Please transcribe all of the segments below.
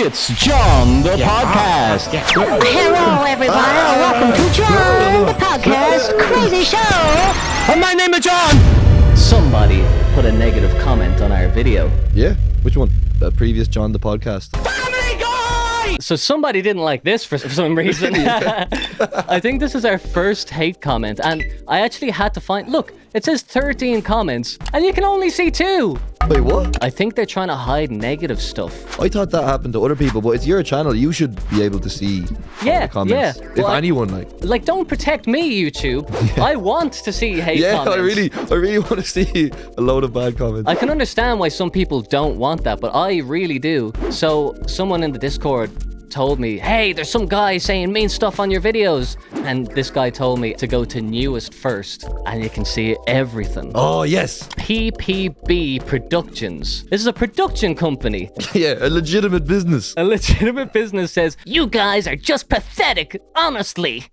It's John the Podcast. Hello, everybody. Welcome to John the Podcast Crazy Show. My name is John. Somebody put a negative comment on our video. Yeah, which one? The previous John the Podcast. Family Guy! So somebody didn't like this for some reason. I think this is our first hate comment, and I actually had to find... Look, it says 13 comments, and you can only see 2. Wait, what? I think they're trying to hide negative stuff. I thought that happened to other people, but it's your channel. You should be able to see all the comments. Yeah. If anyone, Like, don't protect me, YouTube. I want to see hate comments. I really want to see a load of bad comments. I can understand why some people don't want that, but I really do. So someone in the Discord told me, hey, there's some guy saying mean stuff on your videos. And this guy told me to go to newest first, and you can see everything. Oh, yes. PPB Productions. This is a production company. Yeah, a legitimate business. A legitimate business says, you guys are just pathetic, honestly.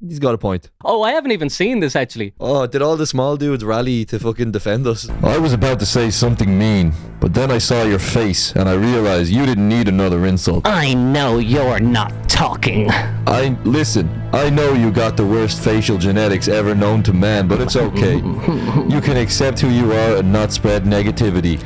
He's got a point. Oh, I haven't even seen this, actually. Oh, did all the small dudes rally to fucking defend us? I was about to say something mean, but then I saw your face and I realized you didn't need another insult. I know you're not talking. Listen, I know you got the worst facial genetics ever known to man, but it's okay. You can accept who you are and not spread negativity.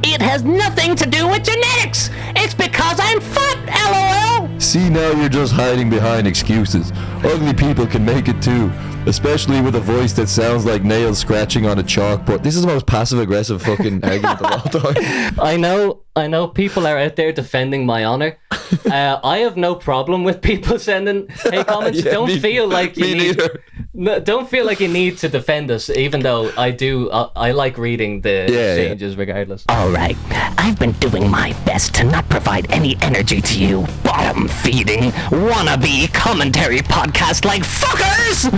It has nothing to do with genetics. It's because I'm fat, LOL. See, now you're just hiding behind excuses. Ugly people can make it too, especially with a voice that sounds like nails scratching on a chalkboard. This is the most passive-aggressive fucking argument of all time. I know people are out there defending my honor. I have no problem with people sending hate comments. Yeah, Don't feel like you need to defend us, even though I do. I like reading the exchanges regardless. All right, I've been doing my best to not provide any energy to you bottom-feeding, wannabe commentary podcast like fuckers.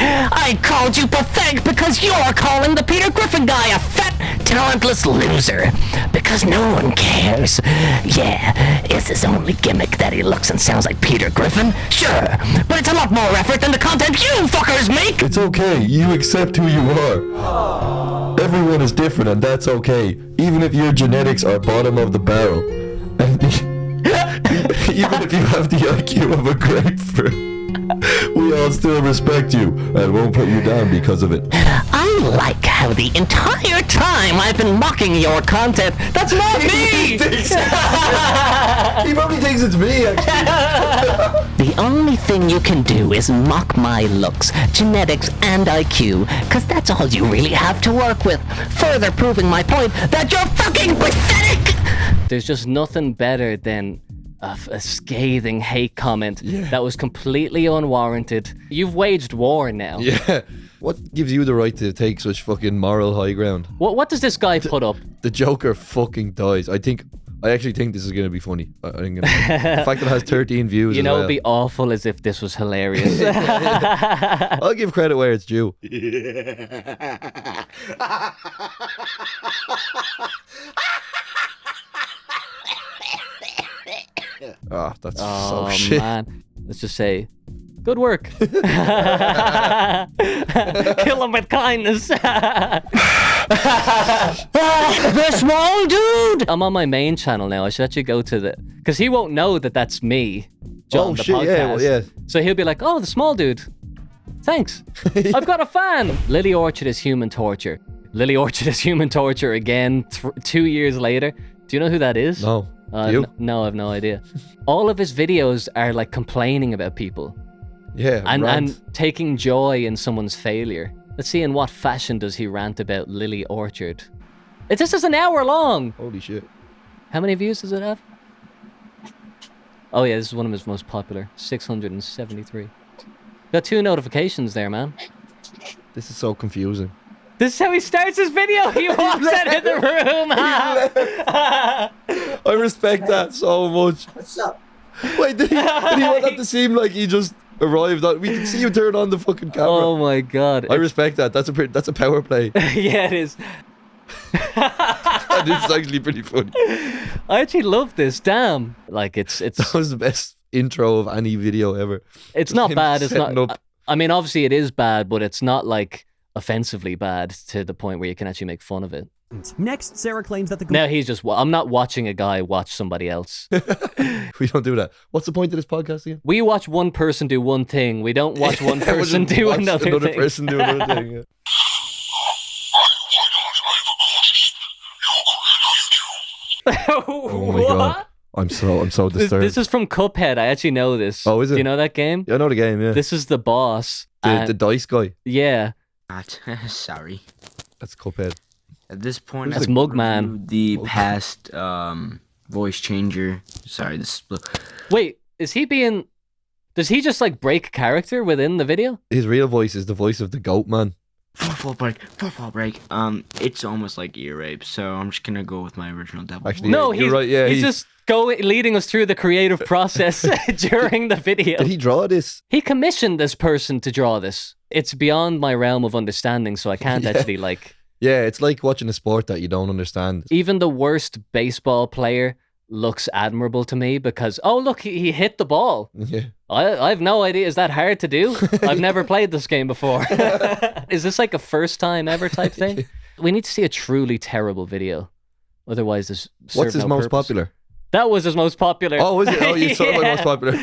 I called you pathetic because you're calling the Peter Griffin guy a fat, talentless loser. Because no one cares. Yeah, it's his only gimmick that he looks and sounds like Peter Griffin. Sure, but it's a lot more effort than the content you fuckers make. It's okay, you accept who you are. Everyone is different and that's okay, even if your genetics are bottom of the barrel. And even if you have the IQ of a grapefruit. We all still respect you and won't put you down because of it. I like how the entire time I've been mocking your content. That's not me! He probably thinks it's me, actually. The only thing you can do is mock my looks, genetics, and IQ, because that's all you really have to work with. Further proving my point that you're fucking pathetic! There's just nothing better than a scathing hate comment that was completely unwarranted. You've waged war now. Yeah. What gives you the right to take such fucking moral high ground? What does this guy put up? The Joker fucking dies. I actually think this is going to be funny. The fact that it has 13 views. You know, it'd be awful as if this was hilarious. I'll give credit where it's due. That's so shit. Man. Let's just say, good work. Kill him with kindness. The small dude. I'm on my main channel now. I should actually go to because he won't know that that's me, John the podcast. Yeah. So he'll be like, oh, the small dude. Thanks. I've got a fan. Lily Orchard is human torture. Lily Orchard is human torture again 2 years later. Do you know who that is? No. You? No, I have no idea. All of his videos are like complaining about people. Yeah, and taking joy in someone's failure. Let's see in what fashion does he rant about Lily Orchard. This is an hour long. Holy shit. How many views does it have? Oh yeah, this is one of his most popular. 673. Got 2 notifications there, man. This is so confusing. This is how he starts his video. He walks out of the room. I respect that so much. What's up? Wait, did he want that to seem like he just arrived on? We can see you turn on the fucking camera. Oh my god. I respect that. That's a power play. Yeah, it is. That is actually pretty funny. I actually love this. Damn. Like it's That was the best intro of any video ever. It's not bad. It's not. I mean, obviously it is bad, but it's not like offensively bad to the point where you can actually make fun of it. Next, Sarah claims that the Now he's just, I'm not watching a guy watch somebody else. We don't do that. What's the point of this podcast again? We watch one person do one thing. We don't watch one person do Watch another thing. person do another thing. Yeah. Oh my god. I'm so disturbed. This is from Cuphead. I actually know this. Oh, is it? Do you know that game? Yeah, I know the game, yeah. This is the boss. The dice guy. Yeah. Sorry. That's Cuphead. At this point, That's I've Mugman. reviewed the past voice changer. Sorry, this. Wait, is he being... Does he just like break character within the video? His real voice is the voice of the goat man. Football break. It's almost like ear rape, so I'm just gonna go with my original devil. Actually, No, you're he's, right. Yeah, he's just leading us through the creative process during the video. Did he draw this? He commissioned this person to draw this. It's beyond my realm of understanding, so I can't actually like... Yeah, it's like watching a sport that you don't understand. Even the worst baseball player looks admirable to me because, oh, look, he hit the ball. Yeah. I have no idea. Is that hard to do? I've never played this game before. Is this like a first time ever type thing? We need to see a truly terrible video. Otherwise, there's What's his no most purpose. popular? That was his most popular. Oh, is it? Oh, you saw my Yeah. most popular.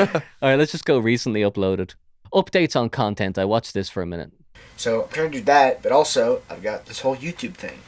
All right, let's just go recently uploaded. Updates on content. I watched this for a minute. So I'm trying to do that, but also I've got this whole YouTube thing.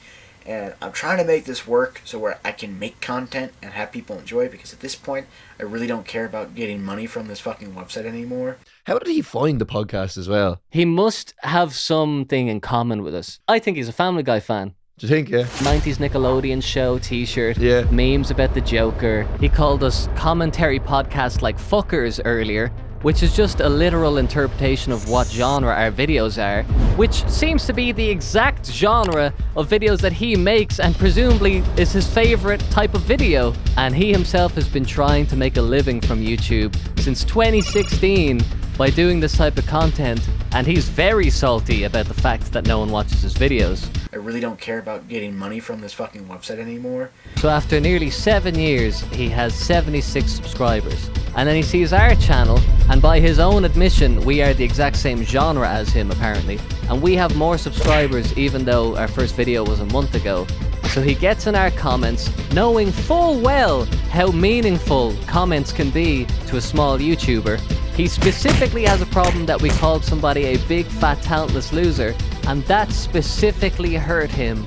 And I'm trying to make this work so where I can make content and have people enjoy it, because at this point, I really don't care about getting money from this fucking website anymore. How did he find the podcast as well? He must have something in common with us. I think he's a Family Guy fan. Do you think, yeah? 90s Nickelodeon show t-shirt, Yeah. memes about the Joker. He called us commentary podcast like fuckers earlier, which is just a literal interpretation of what genre our videos are, which seems to be the exact genre of videos that he makes and presumably is his favorite type of video. And he himself has been trying to make a living from YouTube since 2016 by doing this type of content, and he's very salty about the fact that no one watches his videos. I really don't care about getting money from this fucking website anymore. So after nearly 7 years, he has 76 subscribers. And then he sees our channel, and by his own admission, we are the exact same genre as him, apparently. And we have more subscribers, even though our first video was a month ago. So he gets in our comments, knowing full well how meaningful comments can be to a small YouTuber. He specifically has a problem that we called somebody a big, fat, talentless loser, and that specifically hurt him.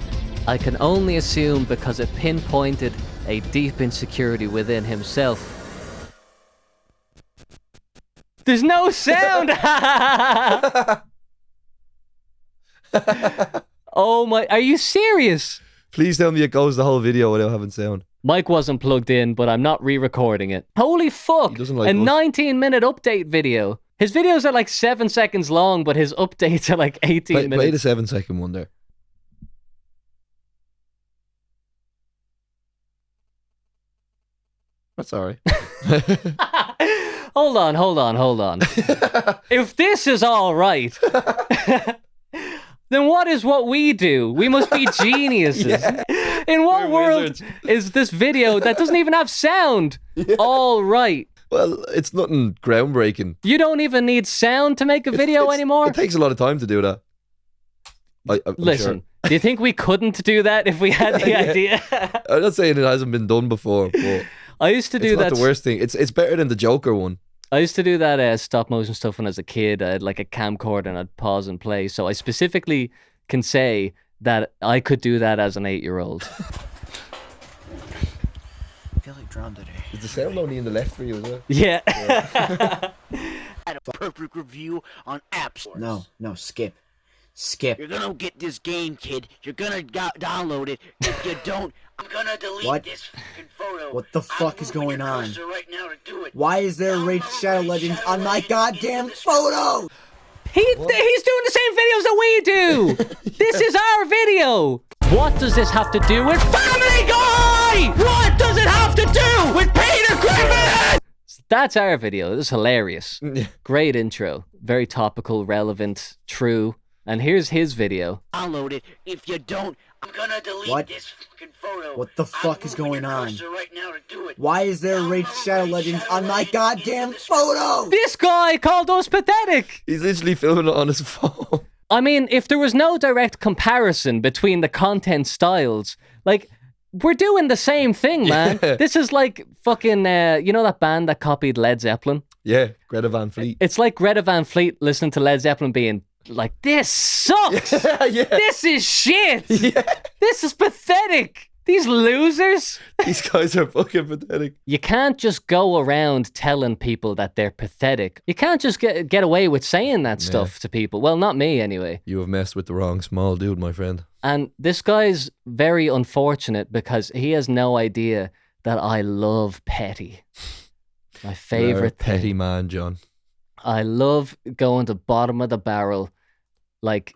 I can only assume because it pinpointed a deep insecurity within himself. There's no sound! Oh my, are you serious? Please tell me it goes the whole video without having sound. Mic wasn't plugged in, but I'm not re-recording it. Holy fuck! He doesn't like a us. 19-minute update video. His videos are like 7 seconds long, but his updates are like 18 Play the minutes. 7-second one there. That's alright. Hold on. If this is all right, then what is what we do? We must be geniuses. In what We're world wizards. is this video that doesn't even have sound all right? Well, it's nothing groundbreaking. You don't even need sound to make a video anymore? It takes a lot of time to do that. I'm Listen, do you think we couldn't do that if we had the idea? sure. I'm not saying it hasn't been done before, but I used to do it's not that. the worst thing. It's better than the Joker one. I used to do that stop motion stuff when I was a kid. I had like a camcorder and I'd pause and play. So I specifically can say that I could do that as an 8-year-old. I feel like drawn today. Is the sound only in the left for you as well? Yeah. Had a perfect review on App Store. No, skip. You're gonna get this game, kid. You're gonna download it. If you don't, I'm gonna delete What? this fucking photo. What the fuck I'm is moving going your on? cursor right now to do it. Why is there Raid Shadow Legends on my goddamn photo? He's doing the same videos that we do. This is our video. What does this have to do with Family Guy? What does it have to do with Peter Griffin? That's our video. This is hilarious. Great intro. Very topical, relevant, true. And here's his video. Download it. If you don't, I'm gonna delete What? this fucking photo. What the fuck I'm is moving going your on? cursor right now to do it. Why is there Raid Shadow Legends on my goddamn photo? This guy called us pathetic. He's literally filming it on his phone. I mean, if there was no direct comparison between the content styles, like, we're doing the same thing, man. Yeah. This is like fucking, you know that band that copied Led Zeppelin? Yeah, Greta Van Fleet. It's like Greta Van Fleet listening to Led Zeppelin being like, this sucks. Yeah. This is shit. Yeah. This is pathetic. These losers. These guys are fucking pathetic. You can't just go around telling people that they're pathetic. You can't just get away with saying that stuff to people. Well, not me anyway. You have messed with the wrong small dude, my friend. And this guy's very unfortunate because he has no idea that I love petty. My You're a favorite petty thing. man, John. I love going to bottom of the barrel. Like,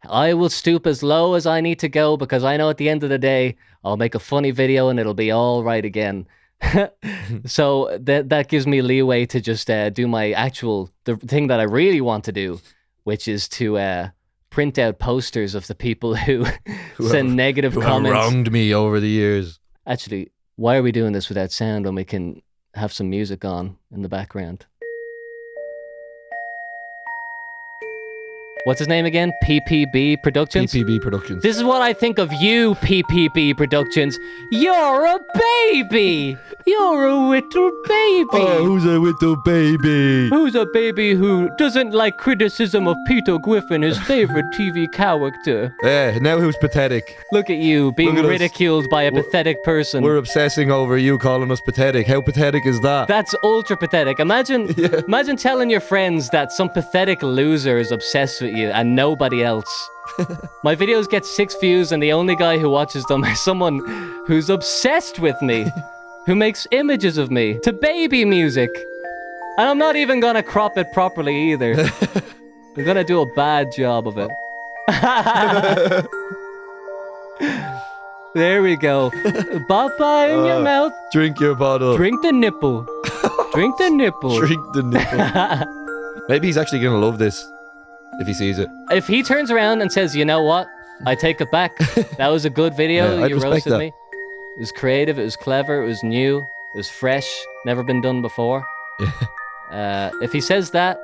I will stoop as low as I need to go because I know at the end of the day, I'll make a funny video and it'll be all right again. So that gives me leeway to just do the thing that I really want to do, which is to print out posters of the people who send negative Who have comments. wronged me over the years. Actually, why are we doing this without sound when we can have some music on in the background? What's his name again? PPB Productions? PPB Productions. This is what I think of you, PPB Productions. You're a baby! You're a little baby! Oh, who's a little baby? Who's a baby who doesn't like criticism of Peter Griffin, his favorite TV character? Yeah, now who's pathetic? Look at you, being Look at us. ridiculed by a pathetic person. We're obsessing over you calling us pathetic. How pathetic is that? That's ultra pathetic. Imagine telling your friends that some pathetic loser is obsessed with you and nobody else. My videos get 6 views and the only guy who watches them is someone who's obsessed with me, who makes images of me to baby music. And I'm not even gonna crop it properly either. I'm gonna do a bad job of it. There we go. Baba in your mouth. Drink your bottle. Drink the nipple. Drink the nipple. Drink the nipple. Maybe he's actually going to love this if he sees it. If he turns around and says, you know what? I take it back. That was a good video. Yeah, I'd you respect roasted that. me. It was creative. It was clever. It was new. It was fresh. Never been done before. If he says that,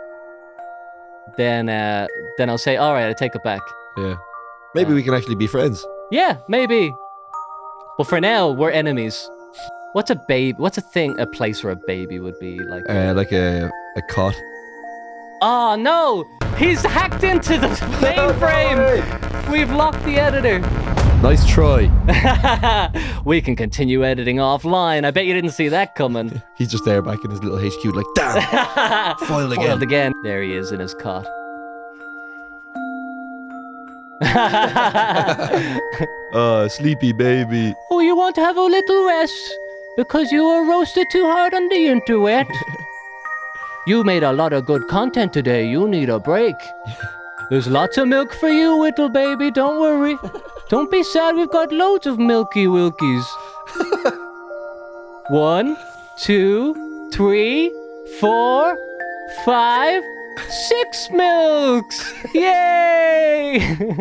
then I'll say, all right, I take it back. Yeah. Maybe we can actually be friends. Yeah, maybe. But for now, we're enemies. What's a baby? What's a place where a baby would be like? Like a cot. Oh no! He's hacked into the mainframe! We've locked the editor. Nice try. We can continue editing offline. I bet you didn't see that coming. He's just there back in his little HQ like, damn! Foiled again. Foiled again. There he is in his cot. Sleepy baby. Oh, you want to have a little rest? Because you were roasted too hard on the internet? You made a lot of good content today. You need a break. There's lots of milk for you, little baby. Don't worry. Don't be sad. We've got loads of Milky Wilkies. 1, 2, 3, 4, 5, 6 milks. Yay!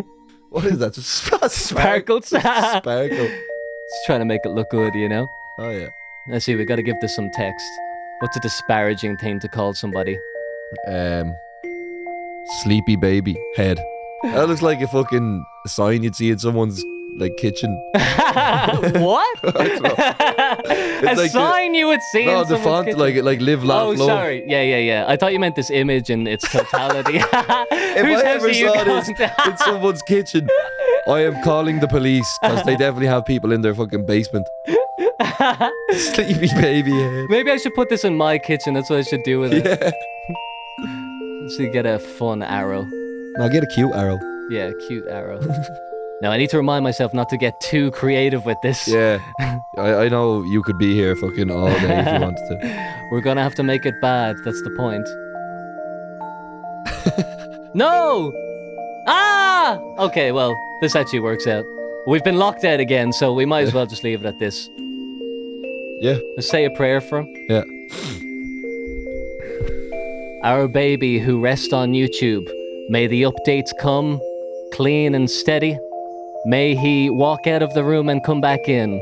What is that? Just Sparkles. Sparkle. Just trying to make it look good, you know? Oh, yeah. Let's see, we got to give this some text. What's a disparaging thing to call somebody? Sleepy baby head. That looks like a fucking sign you'd see in someone's like kitchen. What? A like sign you would see No, in the someone's font kitchen. like live, laugh, Oh, love. sorry. Yeah. I thought you meant this image in its totality. If I ever saw this in someone's kitchen, I am calling the police because they definitely have people in their fucking basement. Sleepy baby head. Maybe I should put this in my kitchen. That's what I should do with it. Yeah. So you get a fun arrow. Now get a cute arrow. Yeah, cute arrow. Now I need to remind myself not to get too creative with this. Yeah. I know you could be here fucking all day if you wanted to. We're gonna have to make it bad. That's the point. No! Ah! Okay, well, this actually works out. We've been locked out again, so we might as well just leave it at this. Yeah. Let's say a prayer for him. Yeah. Our baby who rests on YouTube, may the updates come clean and steady. May he walk out of the room and come back in.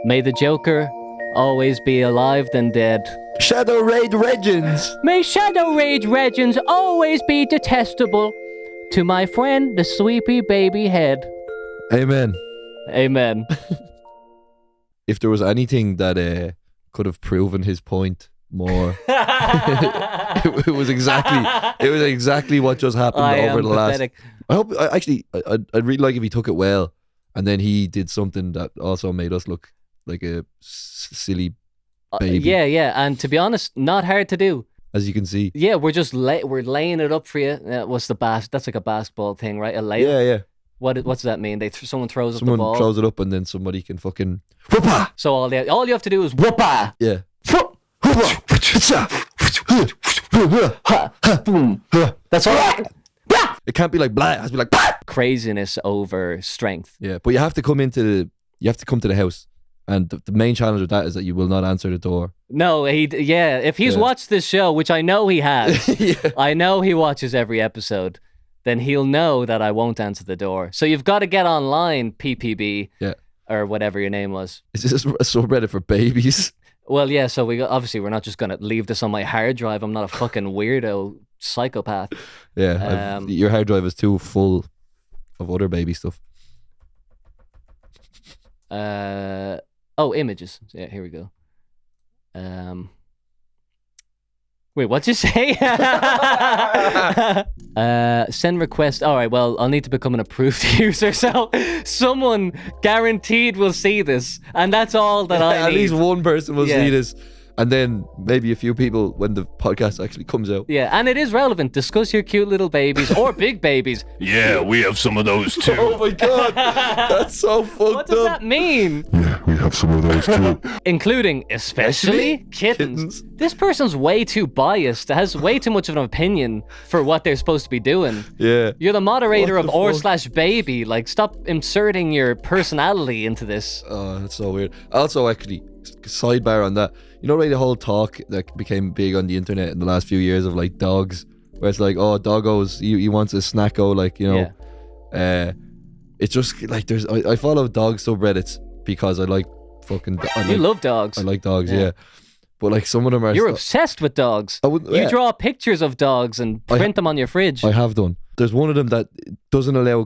May the Joker always be alive than dead. Shadow Raid Regins. May Shadow Rage Regins always be detestable. to my friend, the sleepy baby head. Amen. Amen. If there was anything that could have proven his point more, it was exactly what just happened I over am the last. pathetic. I hope. I'd really like if he took it well, and then he did something that also made us look like a silly baby. Yeah. And to be honest, not hard to do. As you can see. Yeah, we're just we're laying it up for you. What's the That's like a basketball thing, right? A layup. Yeah. What's that mean? Someone throws up the Someone ball. throws it up, and then somebody can fucking whoopah. So all you have to do is whoopah. Yeah. That's all. It can't be like blah. It has to be like blah. Craziness over strength. Yeah, but you have to come to the house, and the main challenge with that is that you will not answer the door. No, if he's watched this show, which I know he has, I know he watches every episode, then he'll know that I won't answer the door. So you've got to get online, PPB, or whatever your name was. Is this a subreddit for babies? Well, yeah, so obviously we're not just going to leave this on my hard drive. I'm not a fucking weirdo psychopath. Yeah, your hard drive is too full of other baby stuff. Images. Yeah, here we go. Wait, what'd you say? Send request. All right, well, I'll need to become an approved user, so someone guaranteed will see this, and that's all that I need. At least one person will see this, and then maybe a few people when the podcast actually comes out. Yeah, and it is relevant. Discuss your cute little babies or big babies. Yeah, we have some of those too. Oh my god, that's so fucked up. What does that mean? Yeah, we have some of those too. Including especially kittens. This person's way too biased, has way too much of an opinion for what they're supposed to be doing. Yeah. You're the moderator What of the fuck? r/baby. Like, stop inserting your personality into this. Oh, that's so weird. Also, actually, sidebar on that. You know, like the whole talk that became big on the internet in the last few years of like dogs, where it's like, oh, doggos, he wants a snacko, like, you know. It's just like I follow dog subreddits because I like fucking. You love dogs. I like dogs, yeah. But like some of them are. You're obsessed with dogs. You draw pictures of dogs and print them on your fridge. I have done. There's one of them that doesn't allow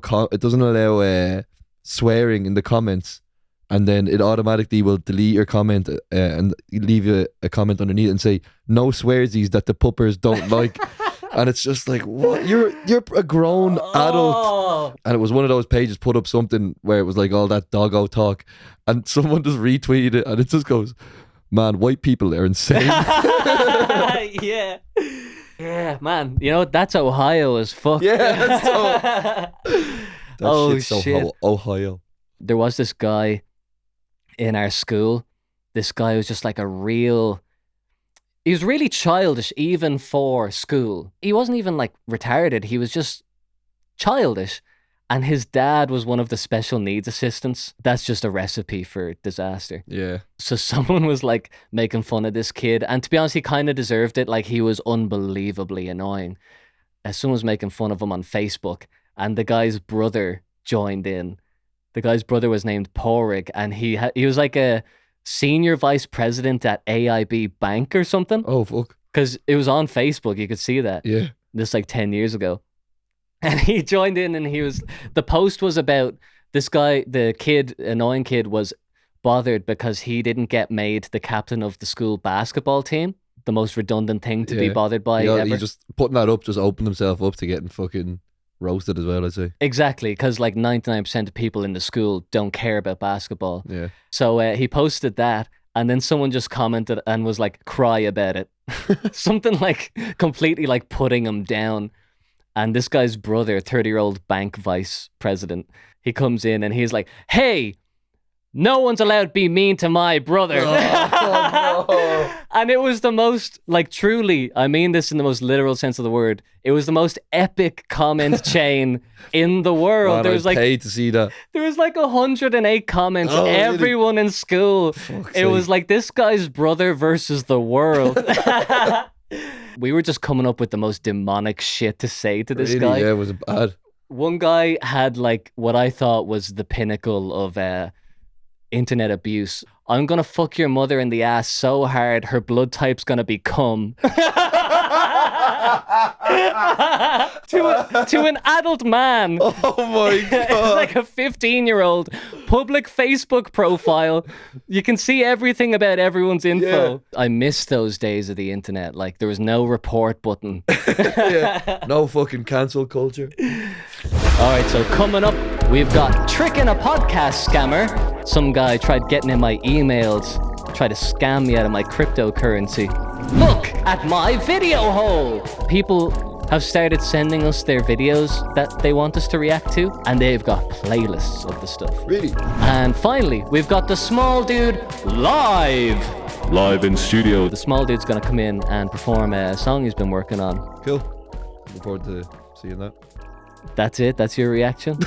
swearing in the comments, and then it automatically will delete your comment and leave you a comment underneath and say no swearsies that the puppers don't like. And it's just like, what? You're a grown adult. And it was one of those pages put up something where it was like all that doggo talk, and someone just retweeted it, and it just goes, man, white people are insane. Yeah, man. You know, that's Ohio as fuck. Yeah, that's so... shit's so shit. Ohio. There was this guy in our school. This guy was just like he was really childish even for school. He wasn't even like retarded. He was just childish. And his dad was one of the special needs assistants. That's just a recipe for disaster. Yeah. So someone was like making fun of this kid. And to be honest, he kind of deserved it. Like, he was unbelievably annoying. Someone was making fun of him on Facebook. And the guy's brother joined in. The guy's brother was named Porig. And he was like a senior vice president at AIB Bank or something. Oh, fuck. Because it was on Facebook. You could see that. Yeah. This like 10 years ago. And he joined in, and the post was about this guy, the annoying kid, was bothered because he didn't get made the captain of the school basketball team. The most redundant thing to be bothered by ever. He just putting that up just opened himself up to getting fucking roasted as well, I'd say. Exactly, because like 99% of people in the school don't care about basketball. Yeah. So he posted that, and then someone just commented and was like, cry about it. Something like completely like putting him down. And this guy's brother, 30-year-old bank vice president, he comes in and he's like, hey, no one's allowed to be mean to my brother. Oh, no. And it was the most, like, truly, I mean this in the most literal sense of the word, it was the most epic comment chain in the world. Man, There was like paid to see that. There was like 108 comments. Oh, Everyone in school. It was like this guy's brother versus the world. We were just coming up with the most demonic shit to say to this guy. Yeah, it was bad. One guy had like what I thought was the pinnacle of internet abuse. I'm gonna fuck your mother in the ass so hard her blood type's gonna be cum. to an adult man. Oh my It's god. like a 15-year-old public Facebook profile. You can see everything about everyone's info. I miss those days of the internet. Like there was no report button. Yeah. No fucking cancel culture. All right, so coming up, we've got tricking a podcast scammer. Some guy tried getting in my emails, tried to scam me out of my cryptocurrency. Look at my video hole. People have started sending us their videos that they want us to react to, and they've got playlists of the stuff. Really? And finally, we've got the small dude live. Live in studio. The small dude's gonna come in and perform a song he's been working on. Cool. Looking forward to seeing that. That's it? That's your reaction?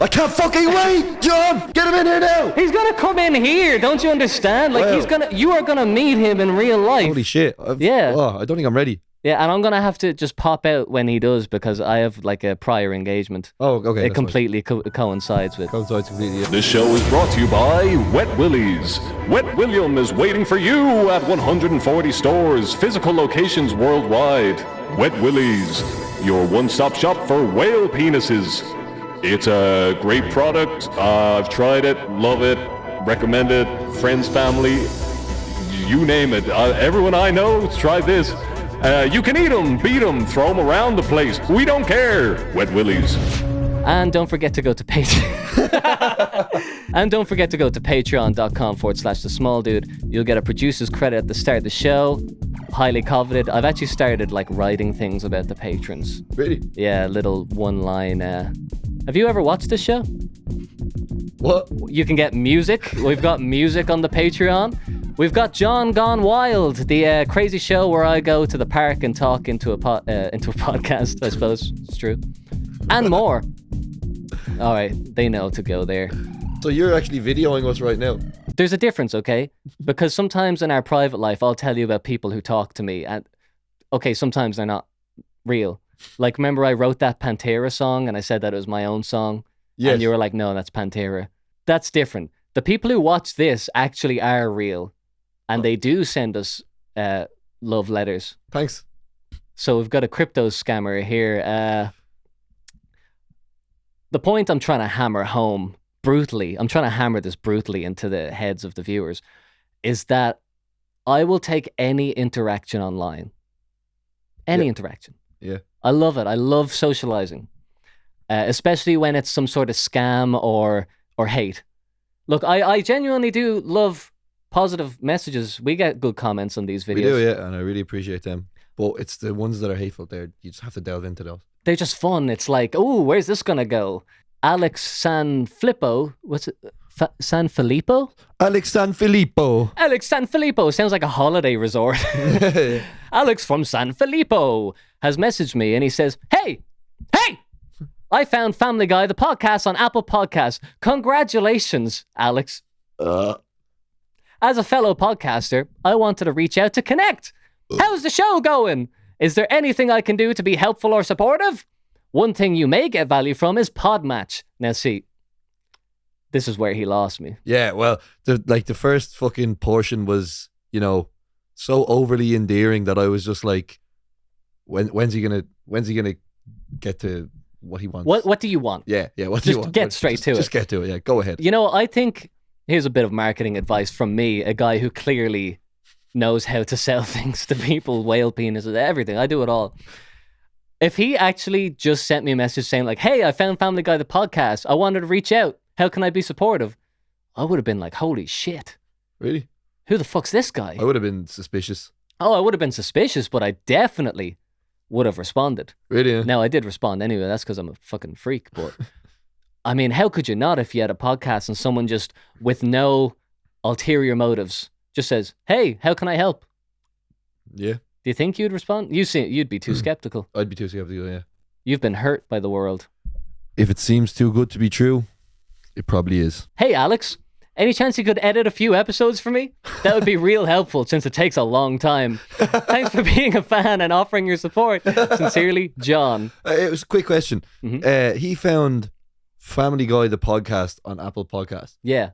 I can't fucking wait, John! Get him in here now! He's gonna come in here, don't you understand? Like Well. you are gonna meet him in real life. Holy shit. Yeah. Oh, I don't think I'm ready. Yeah, and I'm gonna have to just pop out when he does because I have like a prior engagement. Oh, okay. It that's fine. completely coincides with. Coincides completely. Yeah. This show is brought to you by Wet Willie's. Wet William is waiting for you at 140 stores, physical locations worldwide. Wet Willie's, your one-stop shop for whale penises. It's a great product. I've tried it, love it, recommend it. Friends, family, you name it. Everyone I know, try this. You can eat them, beat them, throw them around the place. We don't care. Wet Willie's. And don't forget to go to Patreon. And don't forget to go to patreon.com/thesmalldude. You'll get a producer's credit at the start of the show. Highly coveted. I've actually started like writing things about the patrons. Really? Yeah, little one-line. Have you ever watched this show? What? You can get music. We've got music on the Patreon. We've got John Gone Wild, the crazy show where I go to the park and talk into a podcast. I suppose it's true, and more. All right, they know to go there. So you're actually videoing us right now? There's a difference, okay? Because sometimes in our private life, I'll tell you about people who talk to me, and okay, sometimes they're not real. Like, remember I wrote that Pantera song, and I said that it was my own song, Yes. and you were like, "No, that's Pantera." That's different. The people who watch this actually are real, and they do send us love letters. Thanks. So we've got a crypto scammer here. The point I'm trying to hammer home brutally, I'm trying to hammer this brutally into the heads of the viewers, is that I will take any interaction online. Any interaction. Yeah. I love it. I love socializing, especially when it's some sort of scam or hate. Look, I genuinely do love positive messages. We get good comments on these videos. We do, yeah, and I really appreciate them. But it's the ones that are hateful there. You just have to delve into those. They're just fun. It's like, oh, where's this gonna go? Alex Sanfilippo, what's it? Sanfilippo? Alex Sanfilippo. Alex Sanfilippo sounds like a holiday resort. Alex from Sanfilippo has messaged me and he says, hey, I found Family Guy, the podcast on Apple Podcasts. Congratulations, Alex. As a fellow podcaster, I wanted to reach out to connect. How's the show going? Is there anything I can do to be helpful or supportive? One thing you may get value from is Podmatch. Now see, this is where he lost me. Yeah, well, the first fucking portion was, so overly endearing that I was just like, when's he gonna get to what he wants? What do you want? Yeah. What do you want? Get straight to it. Just get to it. Yeah, go ahead. I think here's a bit of marketing advice from me, a guy who clearly knows how to sell things to people, whale penises, everything. I do it all. If he actually just sent me a message saying like, hey, I found Family Guy, the podcast. I wanted to reach out. How can I be supportive? I would have been like, holy shit. Really? Who the fuck's this guy? I would have been suspicious. Oh, I would have been suspicious, but I definitely would have responded. Really? Yeah. Now, I did respond anyway. That's because I'm a fucking freak. But I mean, how could you not if you had a podcast and someone just with no ulterior motives just says, hey, how can I help? Yeah. Do you think you'd respond? You'd be too skeptical. I'd be too skeptical, yeah. You've been hurt by the world. If it seems too good to be true, it probably is. Hey, Alex, any chance you could edit a few episodes for me? That would be real helpful since it takes a long time. Thanks for being a fan and offering your support. Sincerely, John. It was a quick question. Mm-hmm. He found Family Guy the podcast on Apple Podcast. Yeah,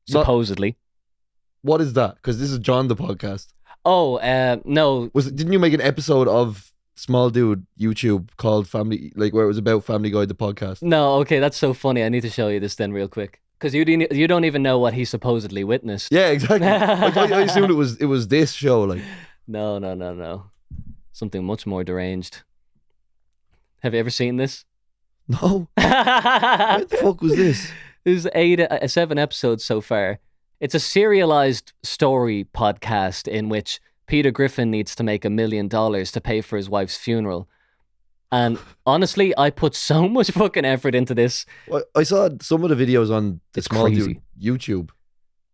Not- supposedly. What is that? Because this is John the podcast. Oh, no. Didn't you make an episode of Small Dude YouTube called Family, like where it was about Family Guy the podcast? No, okay, that's so funny. I need to show you this then real quick. Because you don't even know what he supposedly witnessed. Yeah, exactly. Like, I assumed it was this show. Like, No. Something much more deranged. Have you ever seen this? no. What the fuck was this? There's 7 episodes so far. It's a serialized story podcast in which Peter Griffin needs to make $1 million to pay for his wife's funeral. And honestly, I put so much fucking effort into this. I saw some of the videos on the It's Small crazy. Dude YouTube.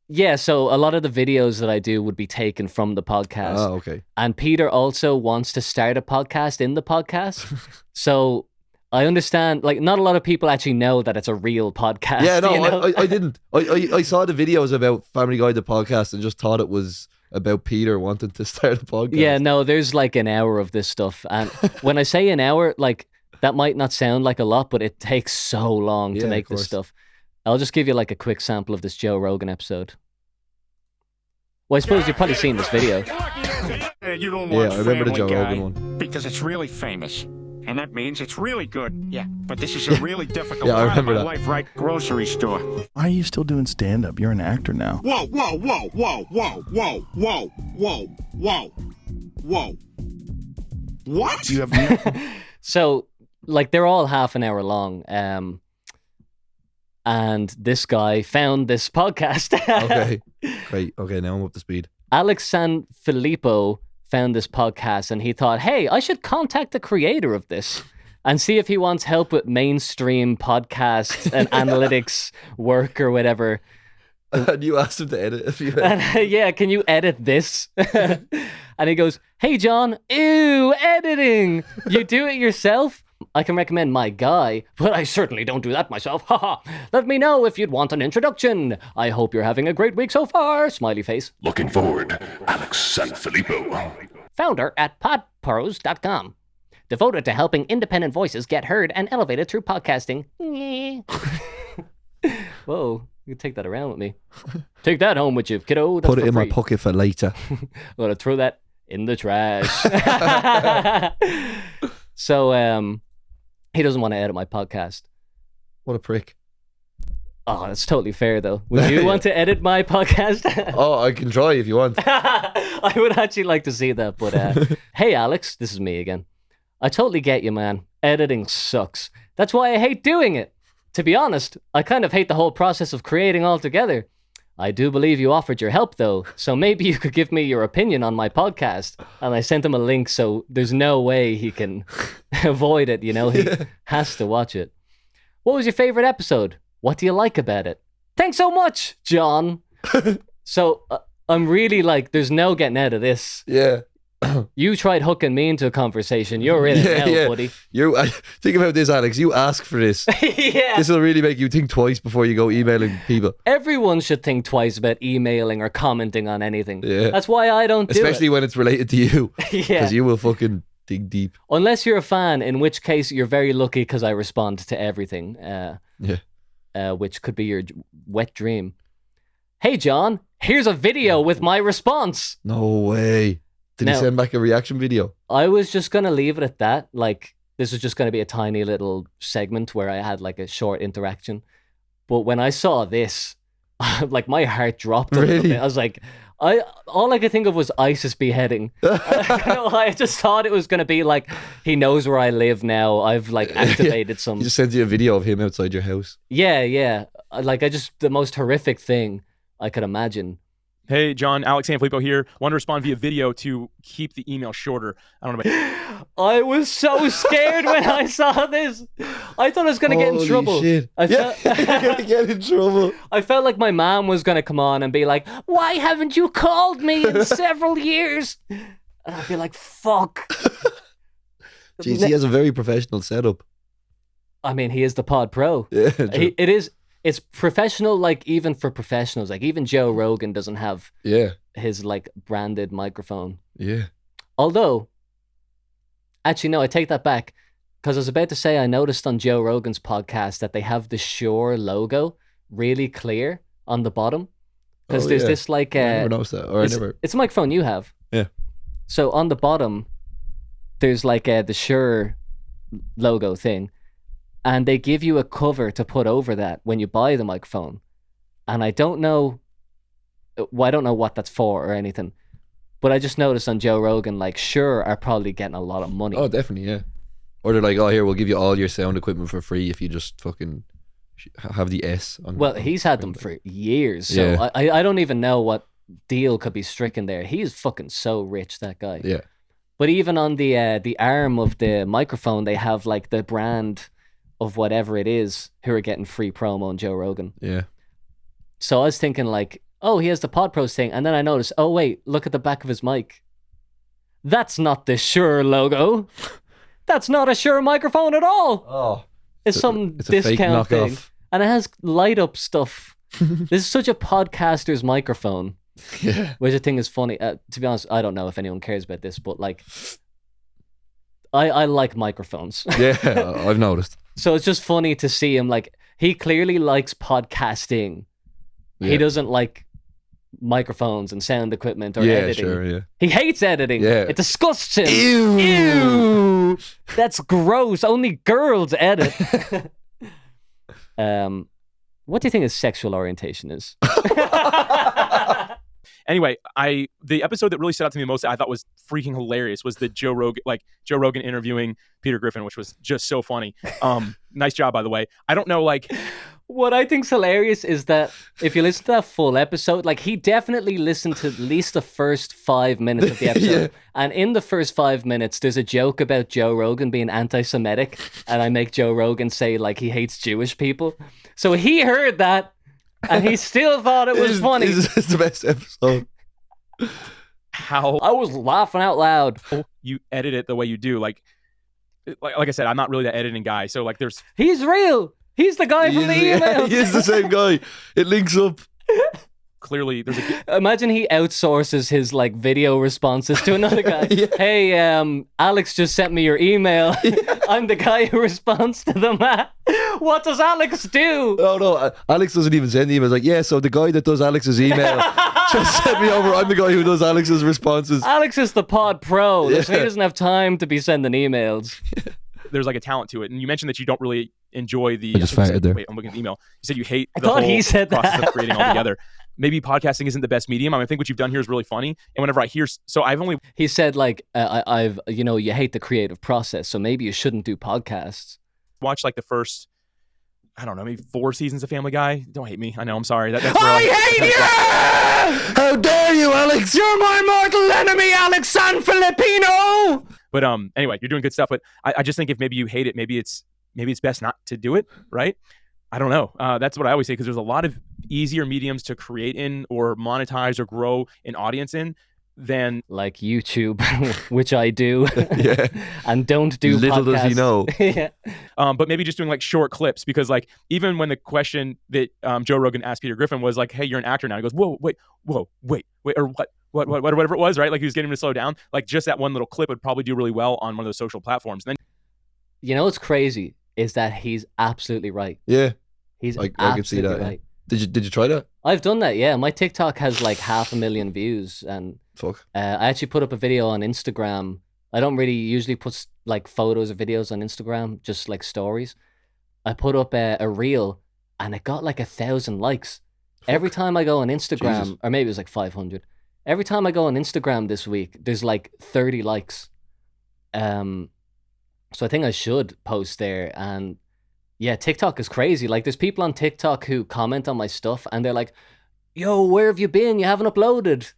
Yeah, so a lot of the videos that I do would be taken from the podcast. Oh, okay. And Peter also wants to start a podcast in the podcast. So I understand, like, not a lot of people actually know that it's a real podcast. Yeah, no, you know? I didn't. I saw the videos about Family Guy the podcast and just thought it was about Peter wanting to start a podcast. Yeah, no, there's like an hour of this stuff. And when I say an hour, like, that might not sound like a lot, but it takes so long Yeah, to of make this course. stuff. I'll just give you like a quick sample of this Joe Rogan episode. Well, I suppose you've probably seen this video. You don't Yeah, want I remember the Family Joe Guy Rogan one. because it's really famous. And that means it's really good. Yeah. But this is a really difficult Yeah, I part of remember my that. life, right? Grocery store. Why are you still doing stand-up? You're an actor now. Whoa, whoa, whoa, whoa, whoa, whoa, whoa, whoa, whoa, whoa. What? You have So, like, they're all half an hour long. And this guy found this podcast. Okay. Great. Okay, now I'm up to speed. Alex Sanfilippo found this podcast and he thought, hey, I should contact the creator of this and see if he wants help with mainstream podcast and analytics work or whatever. And you asked him to edit a few. And, yeah, can you edit this? And he goes, hey, John, ew, editing. You do it yourself? I can recommend my guy, but I certainly don't do that myself. Haha. Let me know if you'd want an introduction. I hope you're having a great week so far. Smiley face. Looking forward, Alex Sanfilippo. Founder at podpros.com. Devoted to helping independent voices get heard and elevated through podcasting. Whoa, you can take that around with me. Take that home with you, kiddo. That's Put it for in my free. pocket for later. I'm gonna throw that in the trash. So, he doesn't want to edit my podcast. What a prick. Oh, that's totally fair, though. Would you want to edit my podcast? Oh, I can try if you want. I would actually like to see that, but hey, Alex, this is me again. I totally get you, man. Editing sucks. That's why I hate doing it. To be honest, I kind of hate the whole process of creating altogether. I do believe you offered your help, though, so maybe you could give me your opinion on my podcast. And I sent him a link, so there's no way he can avoid it, you know? He has to watch it. What was your favorite episode? What do you like about it? Thanks so much, John. So, I'm really like, there's no getting out of this. Yeah. You tried hooking me into a conversation. You're in it now, buddy. Think about this, Alex. You ask for this. Yeah. This will really make you think twice before you go emailing people. Everyone should think twice about emailing or commenting on anything. Yeah. That's why I don't do Especially when it's related to you. Yeah. Because you will fucking dig deep. Unless you're a fan, in which case you're very lucky because I respond to everything. Which could be your wet dream. Hey, John, here's a video with my response. No way. Did he Now- send back a reaction video? I was just going to leave it at that. Like, this was just going to be a tiny little segment where I had like a short interaction. But when I saw this, like my heart dropped a little Really? bit. I was like, all I could think of was ISIS beheading. I just thought it was going to be like, he knows where I live now. I've like activated some. He just sent you a video of him outside your house. Yeah. Like the most horrific thing I could imagine. Hey, John, Alex Sanfilippo here. Want to respond via video to keep the email shorter. I don't know about I was so scared when I saw this. I thought I was going to get in Holy trouble. shit. I Yeah, felt, you're gonna get in trouble. I felt like my mom was going to come on and be like, why haven't you called me in several years? And I'd be like, fuck. Jeez, he has a very professional setup. I mean, he is the pod pro. Yeah, true. It's professional, like even for professionals. Like even Joe Rogan doesn't have his like branded microphone. Yeah. Although, actually, no, I take that back. Because I was about to say, I noticed on Joe Rogan's podcast that they have the Shure logo really clear on the bottom. Because there's this like... I never noticed that. Or it's a microphone you have. Yeah. So on the bottom, there's like the Shure logo thing. And they give you a cover to put over that when you buy the microphone. And I don't know what that's for or anything. But I just noticed on Joe Rogan, like, Shure are probably getting a lot of money. Oh, definitely, yeah. Or they're like, oh, here, we'll give you all your sound equipment for free if you just fucking have the S on. Well, he's had them for years, so Yeah. I don't even know what deal could be stricken there. He's fucking so rich, that guy. Yeah. But even on the arm of the microphone, they have like the brand of whatever it is who are getting free promo on Joe Rogan. Yeah. So I was thinking like, oh, he has the Pod Pros thing, and then I noticed, oh wait, look at the back of his mic. That's not the Shure logo. That's not a Shure microphone at all. Oh. It's some it's a fake discount thing. knockoff. And it has light up stuff. This is such a podcaster's microphone. Yeah. Which I think is funny. To be honest, I don't know if anyone cares about this, but like, I like microphones. Yeah, I've noticed. So it's just funny to see him, like, he clearly likes podcasting. Yeah. He doesn't like microphones and sound equipment or Yeah, editing. sure, yeah. He hates editing. Yeah. It disgusts him. Ew. Ew. That's gross. Only girls edit. What do you think his sexual orientation is? Anyway, the episode that really stood out to me the most, I thought was freaking hilarious, was the Joe Rogan interviewing Peter Griffin, which was just so funny. Nice job, by the way. I don't know, like, what I think's hilarious is that if you listen to that full episode, like, he definitely listened to at least the first 5 minutes of the episode. Yeah. And in the first 5 minutes, there's a joke about Joe Rogan being anti-Semitic, and I make Joe Rogan say, like, he hates Jewish people. So he heard that, and he still thought it was funny. It's the best episode. how I was laughing out loud. you edit it the way you do. Like I said, I'm not really the editing guy. So, like, He's real. He's the guy from the emails. He is the same guy. It links up. clearly there's a... Imagine he outsources his like video responses to another guy. Yeah. Hey, Alex just sent me your email. I'm the guy who responds to them. What does Alex do? Oh no, Alex doesn't even send emails. Like, yeah, so the guy that does Alex's email just sent me over. I'm the guy who does Alex's responses. Alex is the pod pro. Yeah. So he doesn't have time to be sending emails. There's like a talent to it. And you mentioned that you don't really enjoy the... I just farted there. Wait, I'm looking at the email. You said you hate I the thought whole he said process that. of creating altogether. Maybe podcasting isn't the best medium. I mean, I think what you've done here is really funny. And whenever I hear... So I've only... He said like, I've, you know, you hate the creative process, so maybe you shouldn't do podcasts. watched like the first, I don't know, maybe 4 seasons of Family Guy. Don't hate me. I know, I'm sorry. That's where hate you! How dare you, Alex? You're my mortal enemy, Alex San Filipino! But anyway, you're doing good stuff. But I just think if maybe you hate it, maybe it's best not to do it, right? I don't know. That's what I always say, because there's a lot of easier mediums to create in or monetize or grow an audience in than like YouTube, which I do. Yeah. And don't do Little podcasts. does he know. Yeah. but maybe just doing like short clips, because like even when the question that Joe Rogan asked Peter Griffin was like, hey, you're an actor now. He goes, whoa, wait, or whatever it was, right? Like he was getting him to slow down. Like just that one little clip would probably do really well on one of those social platforms. And then, you know what's crazy is that he's absolutely right. Yeah. He's I could see that. right. Yeah. Did you try that? I've done that, yeah. My TikTok has like 500,000 views, and Fuck. I actually put up a video on Instagram. I don't really usually put like photos or videos on Instagram, just like stories. I put up a reel, and it got like 1,000 likes. Every time I go on Instagram, Jesus. or maybe it was like 500. Every time I go on Instagram this week, there's like 30 likes. So I think I should post there. And yeah, TikTok is crazy. Like there's people on TikTok who comment on my stuff, and they're like, yo, where have you been? You haven't uploaded.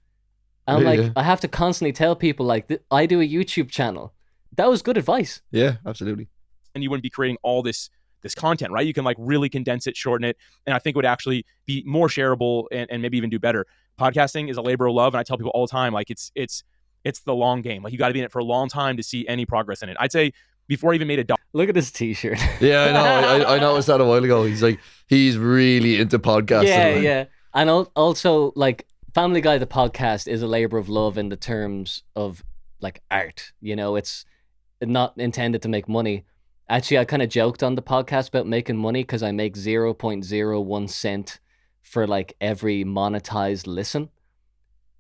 And I'm Yeah, like, yeah. I have to constantly tell people like, I do a YouTube channel. That was good advice. Yeah, absolutely. and you wouldn't be creating all this content, right? You can like really condense it, shorten it, and I think it would actually be more shareable and maybe even do better. Podcasting is a labor of love, and I tell people all the time, like it's the long game. Like you got to be in it for a long time to see any progress in it. I'd say before I even made a Look at this t-shirt. Yeah, I know. I noticed that a while ago. He's really into podcasting. Yeah, like. yeah. And also, like, Family Guy, the podcast, is a labor of love in the terms of, like, art. You know, it's not intended to make money. Actually, I kind of joked on the podcast about making money because I make 0.01 cent for like every monetized listen,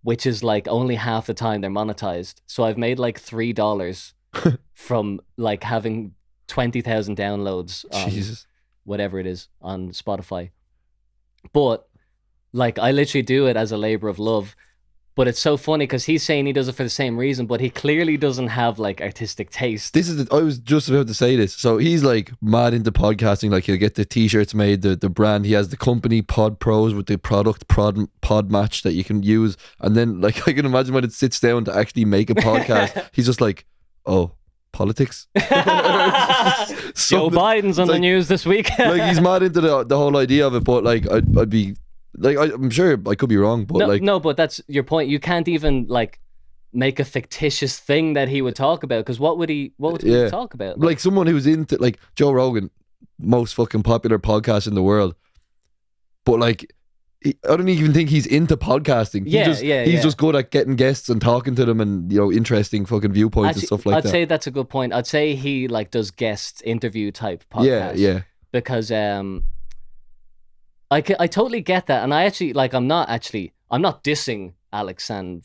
which is like only half the time they're monetized. So I've made like $3 from like having 20,000 downloads on Jesus. whatever it is on Spotify. But like I literally do it as a labor of love. But it's so funny because he's saying he does it for the same reason, but he clearly doesn't have like artistic taste. I was just about to say this. So he's like mad into podcasting. Like he'll get the t-shirts made, the brand. He has the company Pod Pros with the product Pod Match that you can use. And then like I can imagine when it sits down to actually make a podcast, he's just like, oh, politics. Joe Biden's on the news this week. Like he's mad into the whole idea of it, but like I'd be like I'm sure I could be wrong, but no, but that's your point. You can't even like make a fictitious thing that he would talk about because what would he talk about? Like someone who's into like Joe Rogan, most fucking popular podcast in the world, but like I don't even think he's into podcasting. He's just good at getting guests and talking to them and interesting fucking viewpoints and stuff like that. I'd say that's a good point. I'd say he like does guest interview type podcasts. Yeah. Because I totally get that, and I actually like I'm not dissing Alex and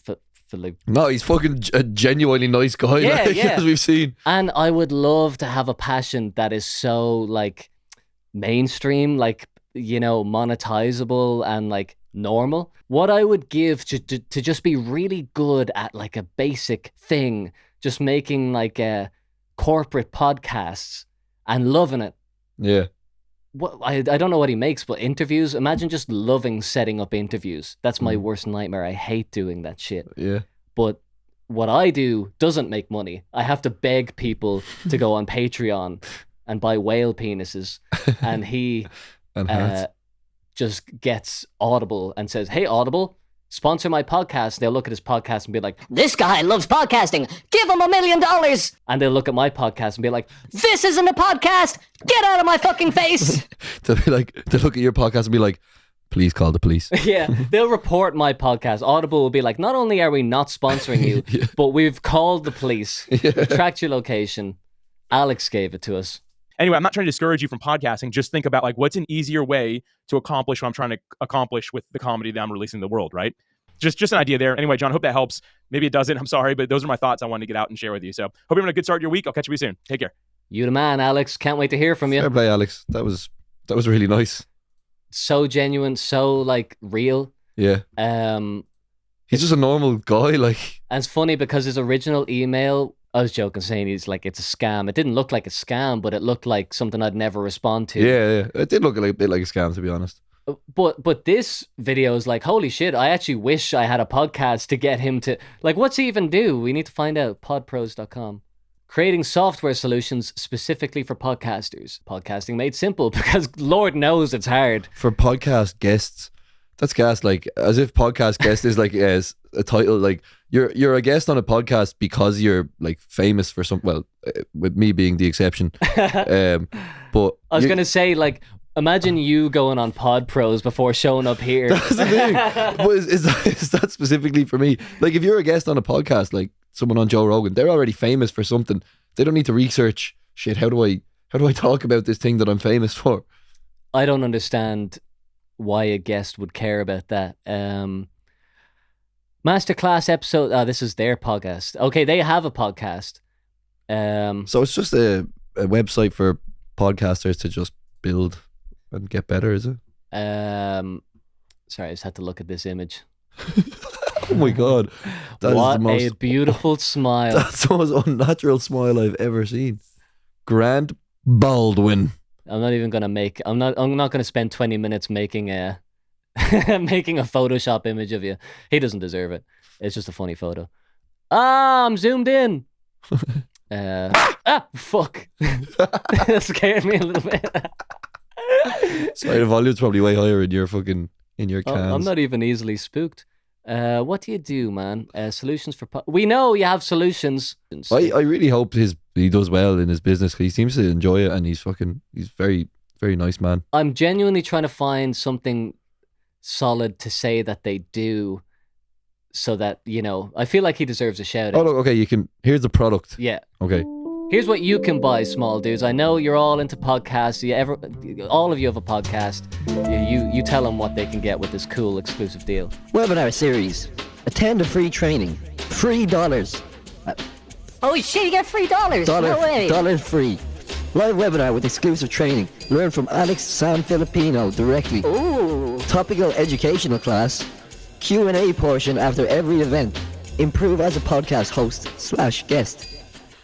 Philippe. No, he's fucking a genuinely nice guy. As we've seen. And I would love to have a passion that is so like mainstream, like monetizable and like normal. What I would give to just be really good at like a basic thing, just making like corporate podcasts and loving it. Yeah. What I don't know what he makes, but interviews. Imagine just loving setting up interviews. That's my worst nightmare. I hate doing that shit. Yeah. But what I do doesn't make money. I have to beg people to go on Patreon and buy whale penises, and he just gets Audible and says, "Hey, Audible, sponsor my podcast." They'll look at his podcast and be like, "This guy loves podcasting. Give him $1 million." And they'll look at my podcast and be like, "This isn't a podcast. Get out of my fucking face." They'll look at your podcast and be like, "Please call the police." Yeah, they'll report my podcast. Audible will be like, "Not only are we not sponsoring you, but we've called the police. Tracked your location. Alex gave it to us." Anyway, I'm not trying to discourage you from podcasting. Just think about like what's an easier way to accomplish what I'm trying to accomplish with the comedy that I'm releasing to the world, right? Just an idea there. Anyway, John, hope that helps. Maybe it doesn't. I'm sorry, but those are my thoughts I wanted to get out and share with you. So hope you're having a good start to your week. I'll catch you soon. Take care. You the man, Alex. Can't wait to hear from you. Fair play, Alex. That was really nice. So genuine, so like real. Yeah. He's just a normal guy, like. And it's funny because his original email, I was joking saying he's like, it's a scam. It didn't look like a scam, but it looked like something I'd never respond to. Yeah. It did look a bit like a scam, to be honest. But this video is like, holy shit, I actually wish I had a podcast to get him to, like, what's he even do? We need to find out. Podpros.com. Creating software solutions specifically for podcasters. Podcasting made simple because Lord knows it's hard. For podcast guests, that's gas. Like, as if podcast guest is like a title. Like, you're a guest on a podcast because you're like famous for some. Well, with me being the exception. But I was gonna say, like, imagine you going on Pod Pros before showing up here. That's the thing. But is that specifically for me? Like, if you're a guest on a podcast, like someone on Joe Rogan, they're already famous for something. They don't need to research shit. How do I talk about this thing that I'm famous for? I don't understand why a guest would care about that. Masterclass episode. This is their podcast. Okay, they have a podcast. So it's just a website for podcasters to just build and get better, is it? Sorry, I just had to look at this image. Oh my god, what a beautiful smile! That's the most unnatural smile I've ever seen. Grant Baldwin. I'm not even gonna make. I'm not gonna spend 20 minutes making a making a Photoshop image of you. He doesn't deserve it. It's just a funny photo. I'm zoomed in. Fuck! That scared me a little bit. Sorry, the volume's probably way higher in your cans. I'm not even easily spooked. What do you do, man? Solutions for... We know you have solutions. I really hope he does well in his business. He seems to enjoy it, and he's very, very nice man. I'm genuinely trying to find something solid to say that they do, so that, I feel like he deserves a shout out. Oh, look, okay, here's the product. Yeah. Okay. Here's what you can buy, small dudes. I know you're all into podcasts. All of you have a podcast. You tell them what they can get with this cool exclusive deal. Webinar series. Attend a free training. $3. Oh shit, you get $3. No way. $1 free. Live webinar with exclusive training. Learn from Alex San Filipino directly. Ooh. Topical educational class. Q&A portion after every event. Improve as a podcast host / guest.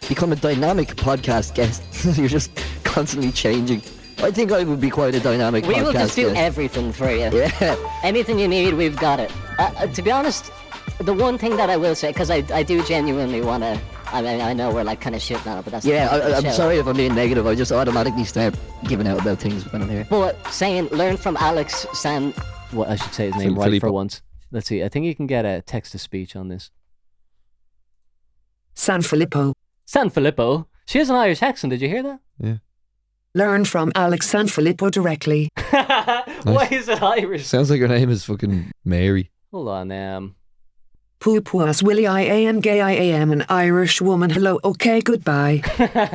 Become a dynamic podcast guest. You're just constantly changing. I think I would be quite a dynamic podcast guest. We will just do everything for you. Yeah. Anything you need, we've got it. To be honest, the one thing that I will say, because I do genuinely want to, I mean, I know we're like kind of shit now, but that's I'm sorry if I'm being negative. I just automatically start giving out about things when I'm here. But saying, learn from Alex San... Well, I should say his name right for once. Let's see. I think you can get a text-to-speech on this. San Filippo. San Filippo. She has an Irish accent. Did you hear that? Yeah. Learn from Alex San Filippo directly. Why is it Irish? Sounds like her name is fucking Mary. Hold on. Pupuas Willie I am gay I am an Irish woman. Hello, okay, goodbye.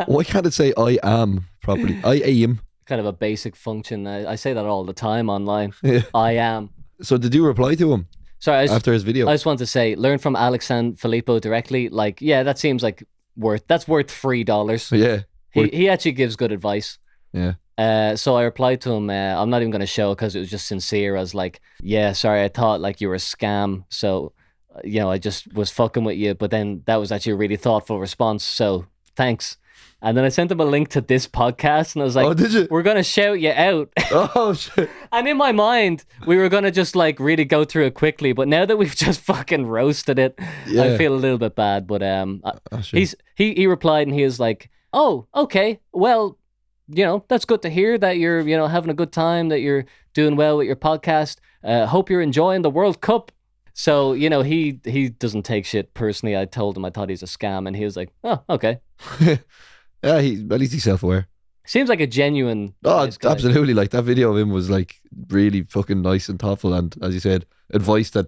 Why can't it say I am properly? I am. Kind of a basic function. I say that all the time online. Yeah. I am. So did you reply to him? Sorry, after his video? I just want to say, learn from Alex San Filippo directly. Like, yeah, that seems like worth $3. Yeah. He actually gives good advice. Yeah. So I replied to him, I'm not even going to show because it was just sincere. I was like, yeah, sorry, I thought like you were a scam. So, I just was fucking with you. But then that was actually a really thoughtful response. So thanks. And then I sent him a link to this podcast and I was like, oh, did you? We're going to shout you out. Oh, shit. And in my mind, we were going to just like really go through it quickly. But now that we've just fucking roasted it, yeah. I feel a little bit bad. But he replied and he was like, oh, okay, well, that's good to hear that you're, having a good time, that you're doing well with your podcast. Hope you're enjoying the World Cup. So, he doesn't take shit personally. I told him I thought he's a scam and he was like, oh, okay. Yeah, at least he's self-aware. Seems like a genuine. Oh, absolutely! Like that video of him was like really fucking nice and thoughtful, and as you said, advice that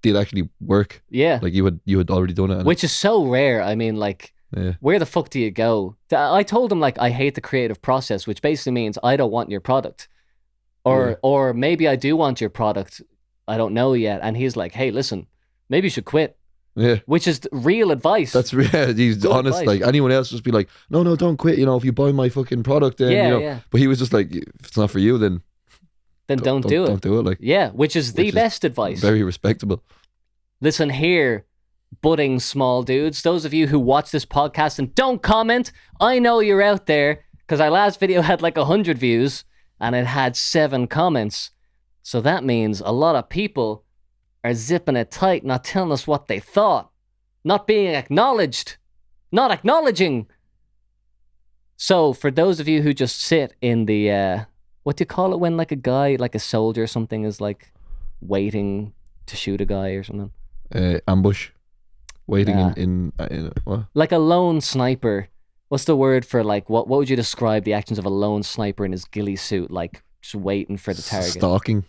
did actually work. Yeah, like you had already done it, which is so rare. I mean, like, where the fuck do you go? I told him like I hate the creative process, which basically means I don't want your product, or maybe I do want your product. I don't know yet. And he's like, hey, listen, maybe you should quit. Yeah, which is real advice. That's real. He's good honest. Advice. Like anyone else, just be like, no, don't quit. If you buy my fucking product, then yeah. But he was just like, if it's not for you, then don't do it. Don't do it. Like which is the best advice. Very respectable. Listen here, budding small dudes. Those of you who watch this podcast and don't comment, I know you're out there because our last video had like 100 views and it had 7 comments. So that means a lot of people are zipping it tight, not telling us what they thought, not being acknowledged, not acknowledging. So for those of you who just sit in the, what do you call it when like a guy, like a soldier or something is like waiting to shoot a guy or something? Ambush. Waiting in what? Like a lone sniper. What's the word for like, what would you describe the actions of a lone sniper in his ghillie suit, like just waiting for the target? Stalking.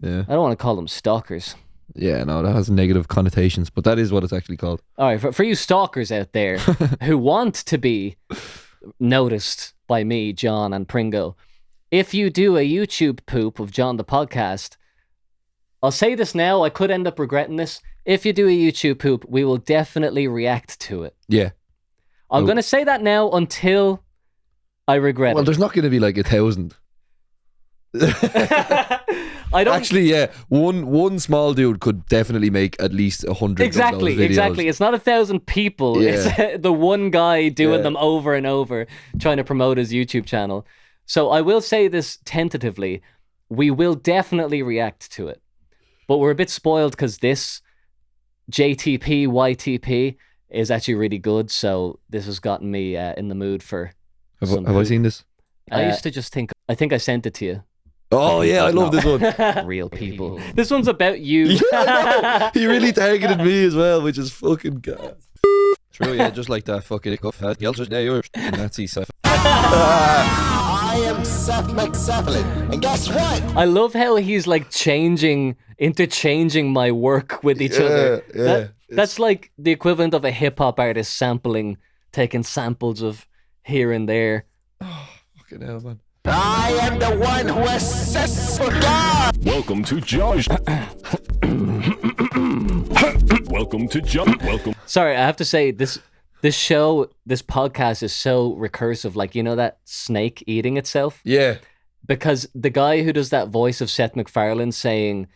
Yeah. I don't want to call them stalkers. Yeah, no, that has negative connotations, but that is what it's actually called. All right, for you stalkers out there who want to be noticed by me, John, and Pringo, if you do a YouTube poop of John the podcast, I'll say this now, I could end up regretting this. If you do a YouTube poop, we will definitely react to it. Yeah. I'm going to say that now until I regret it. Well, there's not going to be like 1,000. I don't actually. Yeah, one small dude could definitely make at least 100. Exactly. It's not 1,000 people. Yeah. It's the one guy doing them over and over, trying to promote his YouTube channel. So I will say this tentatively: we will definitely react to it, but we're a bit spoiled because this JTP YTP is actually really good. So this has gotten me in the mood for. Have I seen this? I used to just think. I think I sent it to you. Oh yeah, I love this one. Real people. This one's about you. Yeah, he really targeted me as well, which is fucking god. True, yeah, just like that fucking Nazi stuff. I am Seth MacSefferlin, and guess what? I love how he's like interchanging my work with each other. Yeah, That's like the equivalent of a hip hop artist sampling taking samples of here and there. Fucking hell, man. I am the one who assists for God. Welcome to Josh. Welcome to Josh. Welcome. Sorry, I have to say this podcast is so recursive. Like, you know that snake eating itself? Yeah. Because the guy who does that voice of Seth MacFarlane saying,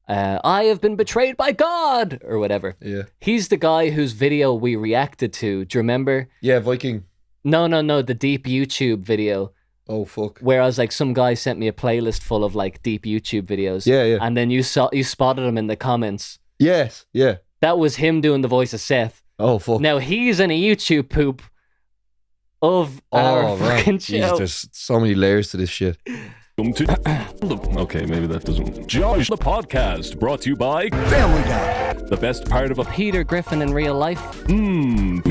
I have been betrayed by God, or whatever. Yeah. He's the guy whose video we reacted to. Do you remember? Yeah, Viking. No, the deep YouTube video. Oh, fuck. Whereas, like, some guy sent me a playlist full of, like, deep YouTube videos. Yeah, yeah. And then you spotted him in the comments. Yes, yeah. That was him doing the voice of Seth. Oh, fuck. Now, he's in a YouTube poop of our fucking show. Jeez, there's so many layers to this shit. Okay, maybe that doesn't. Josh, the podcast, brought to you by Family Guy. The best part of a Peter Griffin in real life. Yummy.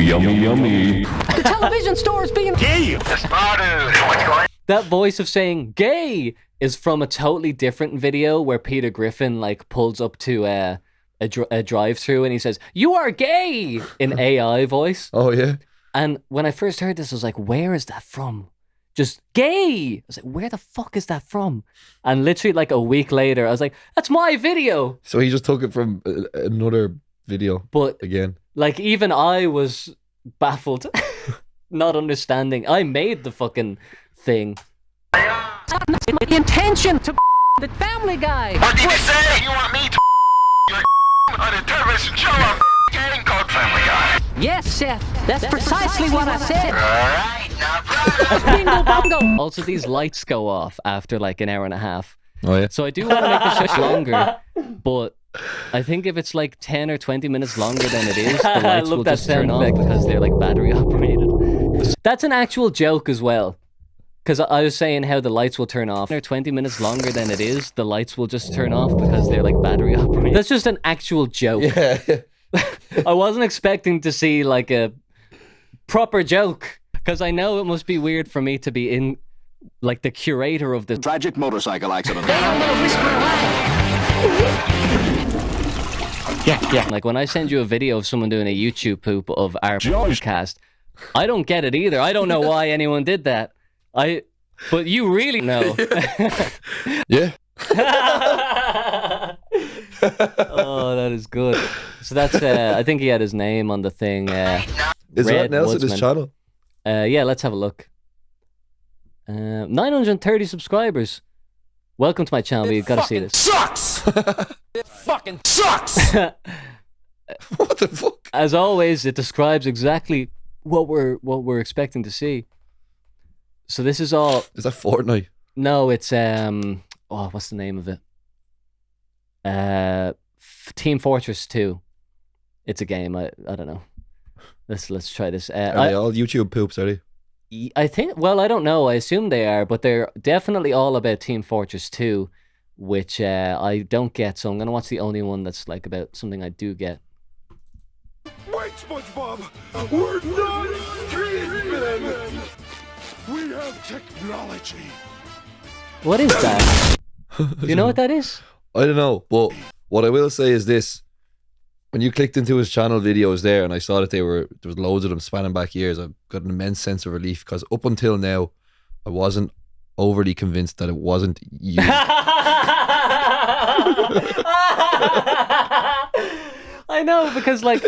The television store is being Gay. The thesmalldude. What's going? That voice of saying gay is from a totally different video where Peter Griffin like pulls up to a drive-through and he says, "You are gay," in AI voice. Oh, yeah? And when I first heard this, I was like, where is that from? Just gay. I was like, where the fuck is that from? And literally like a week later, I was like, that's my video. So he just took it from another video. But again, like even I was baffled, not understanding. I made the fucking thing. The intention to the Family Guy. What did you say? You want me to your on a television show on getting called Family Guy? Yes, Seth. That's precisely what I said. Alright, no problem. Bingo bongo. Also, these lights go off after like an hour and a half. Oh, yeah? So I do want to make the show longer, but I think if it's like 10 or 20 minutes longer than it is, the lights will just turn off because they're like battery operated. That's an actual joke as well. Because I was saying how the lights will turn off. They're 20 minutes longer than it is, the lights will just turn off because they're like battery operated. That's just an actual joke. Yeah. I wasn't expecting to see like a proper joke. Because I know it must be weird for me to be in like the curator of the Tragic motorcycle accident. Yeah. Like when I send you a video of someone doing a YouTube poop of our podcast, I don't get it either. I don't know why anyone did that. But you really know. Yeah. Oh, that is good. So that's, I think he had his name on the thing. Is Red that Nelson his Woodsman. channel? Yeah, let's have a look. 930 subscribers. Welcome to my channel. You've got to see this. Sucks! It fucking sucks! What the fuck? As always, it describes exactly what we're expecting to see. So this is all. Is that Fortnite? No, it's what's the name of it? Team Fortress 2. It's a game. I don't know. Let's try this. Are they all YouTube poops, are they? I think. Well, I don't know. I assume they are, but they're definitely all about Team Fortress 2, which I don't get. So I'm gonna watch the only one that's like about something I do get. Wait, SpongeBob! We're not cavemen! We have technology! What is that? Do you know what that is? I don't know, but what I will say is this. When you clicked into his channel videos there and I saw that there was loads of them spanning back years, I got an immense sense of relief because up until now, I wasn't overly convinced that it wasn't you. I know, because like,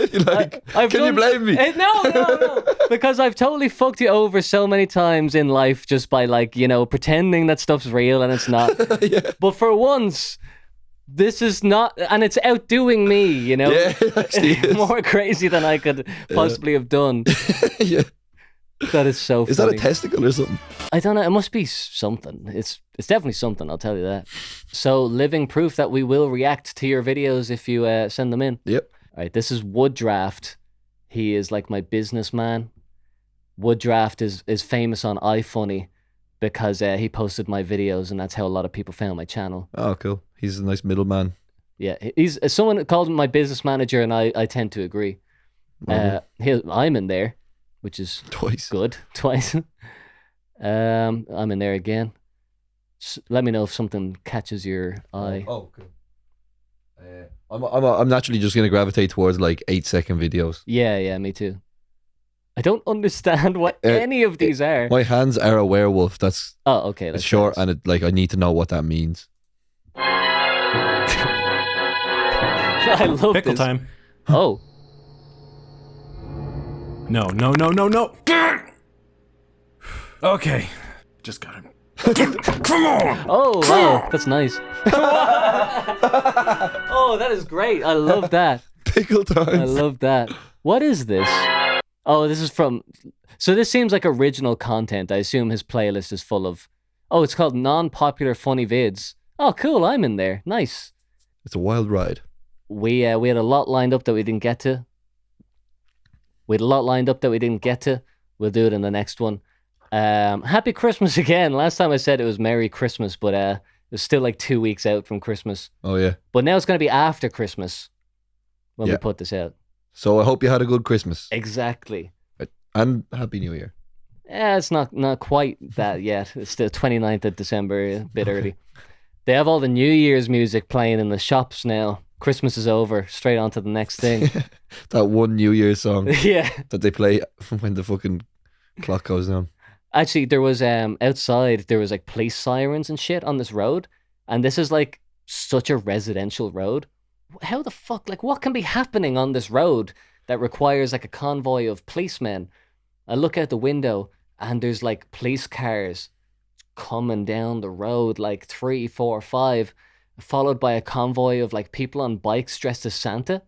I've can you blame me? No, because I've totally fucked you over so many times in life just by like, you know, pretending that stuff's real and it's not. Yeah. But for once, this is not, and it's outdoing me, you know? Yeah, it actually is. More crazy than I could possibly have done. Yeah. That is so funny. Is that a testicle or something? I don't know. It must be something. It's definitely something, I'll tell you that. So, living proof that we will react to your videos if you send them in. Yep. All right, this is Wooddraft. He is like my businessman. Wooddraft is famous on iFunny because he posted my videos and that's how a lot of people found my channel. Oh, cool. He's a nice middleman. Yeah, he's someone called him my business manager and I tend to agree. I'm in there, which is twice good. Twice. I'm in there again. Just let me know if something catches your eye. Oh, cool. I'm naturally just going to gravitate towards like 8-second videos. Yeah, me too. I don't understand what any of these are. My hands are a werewolf. That's okay. It's short, and I need to know what that means. I love Pickle this. time. Oh. No. Okay. Just got him. Come on! Oh, wow. That's nice. Oh, that is great. I love that. Pickle time. I love that. What is this? Oh, this is from... So this seems like original content. I assume his playlist is full of... Oh, it's called Non-Popular Funny Vids. Oh, cool. I'm in there. Nice. It's a wild ride. We had a lot lined up that we didn't get to. We'll do it in the next one. Happy Christmas again. Last time I said it was Merry Christmas, but it's still like 2 weeks out from Christmas. Oh, yeah. But now it's going to be after Christmas when we put this out. So I hope you had a good Christmas. Exactly. And Happy New Year. Yeah, it's not quite that yet. It's the 29th of December, a bit early. They have all the New Year's music playing in the shops now. Christmas is over. Straight on to the next thing. That one New Year's song. Yeah. That they play when the fucking clock goes down. Actually, there was outside, there was like police sirens and shit on this road. And this is like such a residential road. How the fuck, like what can be happening on this road that requires like a convoy of policemen? I look out the window and there's like police cars coming down the road, like 3, 4, 5, followed by a convoy of like people on bikes dressed as Santa.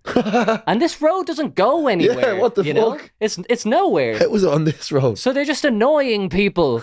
And this road doesn't go anywhere. Yeah, what the you know? fuck? It's nowhere. It was on this road. So they're just annoying people.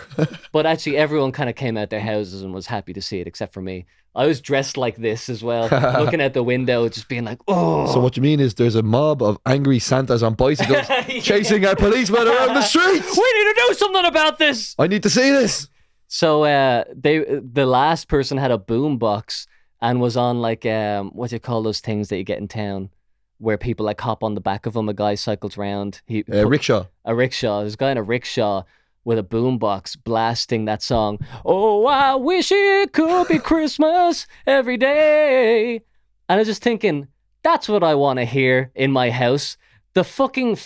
But actually everyone kind of came out their houses and was happy to see it, except for me. I was dressed like this as well, looking out the window, just being like, oh. So what you mean is there's a mob of angry Santas on bicycles chasing a policeman around the streets. We need to do something about this. I need to see this. So the last person had a boombox and was on like what do you call those things that you get in town where people like hop on the back of them? A guy cycles around. Rickshaw. A rickshaw. There's a guy in a rickshaw with a boombox blasting that song. Oh, I wish it could be Christmas every day. And I was just thinking, that's what I want to hear in my house. The fucking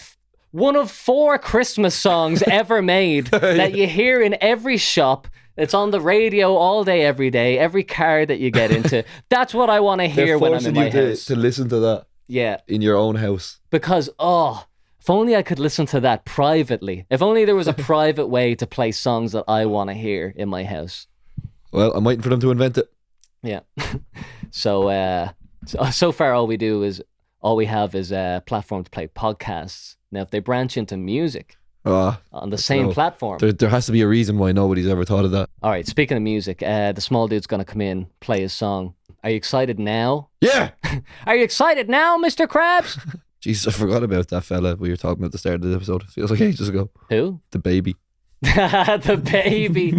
one of 4 Christmas songs ever made that you hear in every shop. It's on the radio all day, every day, every car that you get into. That's what I want to hear when I'm in my house. To listen to that. Yeah. In your own house. Because, if only I could listen to that privately. If only there was a private way to play songs that I want to hear in my house. Well, I'm waiting for them to invent it. Yeah. So far all we have is a platform to play podcasts. Now, if they branch into music on the same platform. There has to be a reason why nobody's ever thought of that. All right, speaking of music, the small dude's going to come in, play his song. Are you excited now? Yeah! Are you excited now, Mr. Krabs? Jesus, I forgot about that fella we were talking about at the start of the episode. It feels like ages ago. Who? The baby. The baby.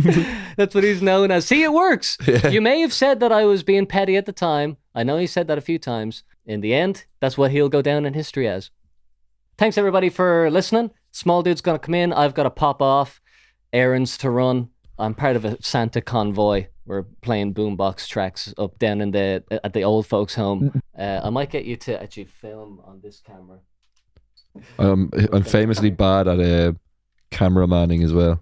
That's what he's known as. See, it works. Yeah. You may have said that I was being petty at the time. I know he said that a few times. In the end, that's what he'll go down in history as. Thanks, everybody, for listening. Small dude's going to come in. I've got to pop off. Errands to run. I'm part of a Santa convoy. We're playing boombox tracks up down in at the old folks' home. I might get you to actually film on this camera. I'm famously bad at cameramanning as well.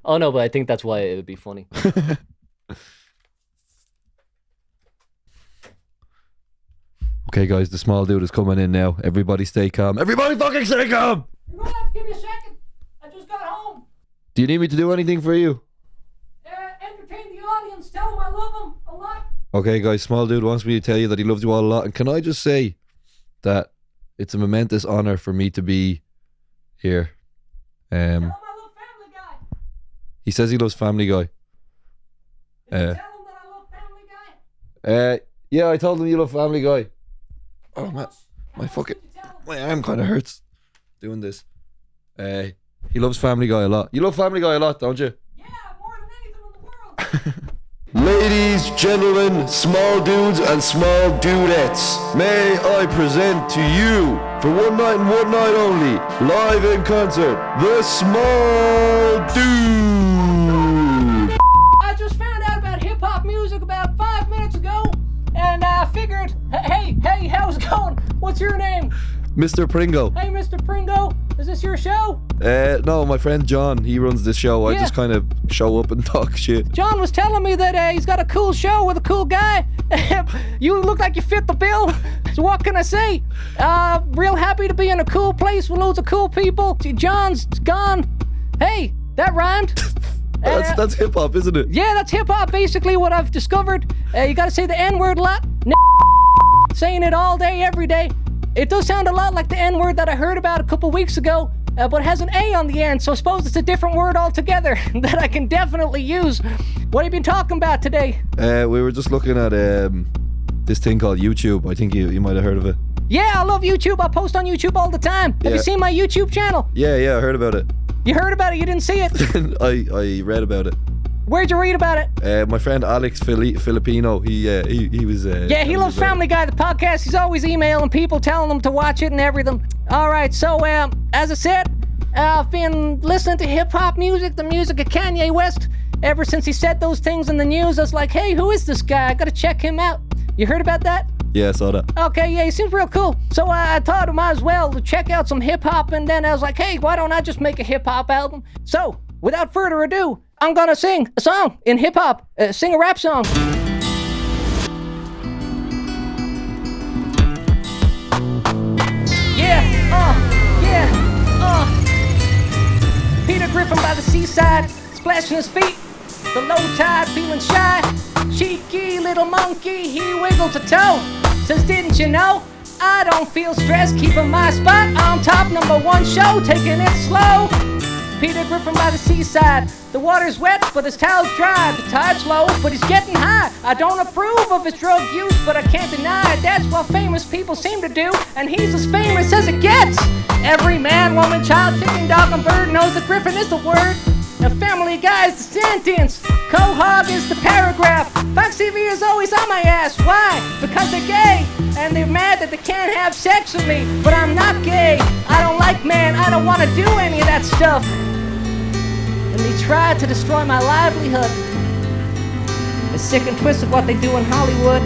Oh no, but I think that's why it would be funny. Okay, guys, the small dude is coming in now. Everybody stay calm. Everybody fucking stay calm! You're gonna have to give me a second. I just got home. Do you need me to do anything for you? Entertain the audience. Tell them I love them a lot. Okay, guys, small dude wants me to tell you that he loves you all a lot. And can I just say that it's a momentous honor for me to be here. Tell him I love Family Guy. He says he loves Family Guy. Tell him that I love Family Guy. Yeah, I told him you love Family Guy. Oh, my arm kind of hurts doing this. He loves Family Guy a lot. You love Family Guy a lot, don't you? Yeah, more than anything in the world. Ladies, gentlemen, small dudes and small dudettes, may I present to you, for one night and one night only, live in concert, the Small Dude! I just found out about hip-hop music about 5 minutes ago, and I figured, hey, how's it going? What's your name? Mr. Pringo. Hey, Mr. Pringo, Is this your show? No, my friend John, he runs this show. I Yeah. just kind of show up and talk shit. John was telling me that he's got a cool show with a cool guy. You look like you fit the bill. So what can I say? Real happy to be in a cool place with loads of cool people. John's gone. Hey, that rhymed. That's hip hop, isn't it? Yeah, that's hip hop. Basically, what I've discovered. You gotta say the N-word a lot. Saying it all day, every day. It does sound a lot like the N-word that I heard about a couple weeks ago, but it has an A on the end, so I suppose it's a different word altogether that I can definitely use. What have you been talking about today? We were just looking at this thing called YouTube. I think you might have heard of it. Yeah, I love YouTube. I post on YouTube all the time. Have you seen my YouTube channel? Yeah, I heard about it. You heard about it? You didn't see it? I read about it. Where'd you read about it? My friend Alex Filipino, he was... Yeah, he loves Family Guy, the podcast. He's always emailing people, telling them to watch it and everything. All right, so as I said, I've been listening to hip-hop music, the music of Kanye West. Ever since he said those things in the news, I was like, hey, who is this guy? I gotta check him out. You heard about that? Yeah, I saw that. Okay, yeah, he seems real cool. So I thought I might as well check out some hip-hop, and then I was like, hey, why don't I just make a hip-hop album? So, without further ado, I'm gonna sing a song in hip-hop, sing a rap song. Peter Griffin by the seaside, splashing his feet. The low tide, feeling shy. Cheeky little monkey, he wiggles a toe. Says, didn't you know? I don't feel stressed, keeping my spot on top. #1 show, taking it slow. Peter Griffin by the seaside. The water's wet, but his towel's dry. The tide's low, but he's getting high. I don't approve of his drug use, but I can't deny it. That's what famous people seem to do, and he's as famous as it gets. Every man, woman, child, chicken, dog, and bird knows that Griffin is the word. A Family Guy is the sentence. Quahog is the paragraph. Fox TV is always on my ass. Why? Because they're gay, and they're mad that they can't have sex with me. But I'm not gay. I don't like men. I don't want to do any of that stuff. And they tried to destroy my livelihood. It's sick and twisted what they do in Hollywood.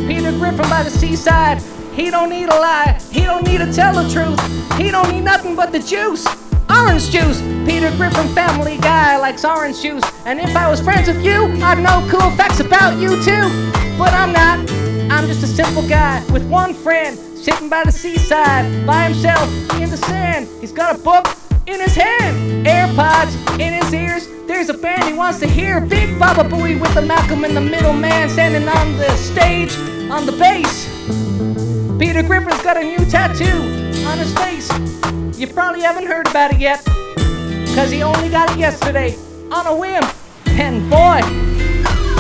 Peter Griffin by the seaside. He don't need a lie. He don't need to tell the truth. He don't need nothing but the juice. Orange juice. Peter Griffin, Family Guy, likes orange juice. And if I was friends with you, I'd know cool facts about you too. But I'm not. I'm just a simple guy with one friend, sitting by the seaside, by himself in the sand. He's got a book in his hand, AirPods in his ears. There's a band he wants to hear. Big Baba Booey with the Malcolm in the Middle man standing on the stage on the bass. Peter Griffin's got a new tattoo on his face. You probably haven't heard about it yet, cause he only got it yesterday on a whim. And boy,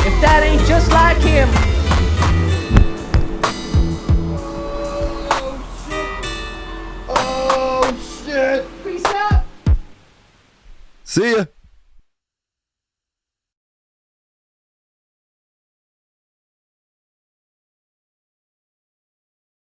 if that ain't just like him. Oh shit! Peace out. See ya!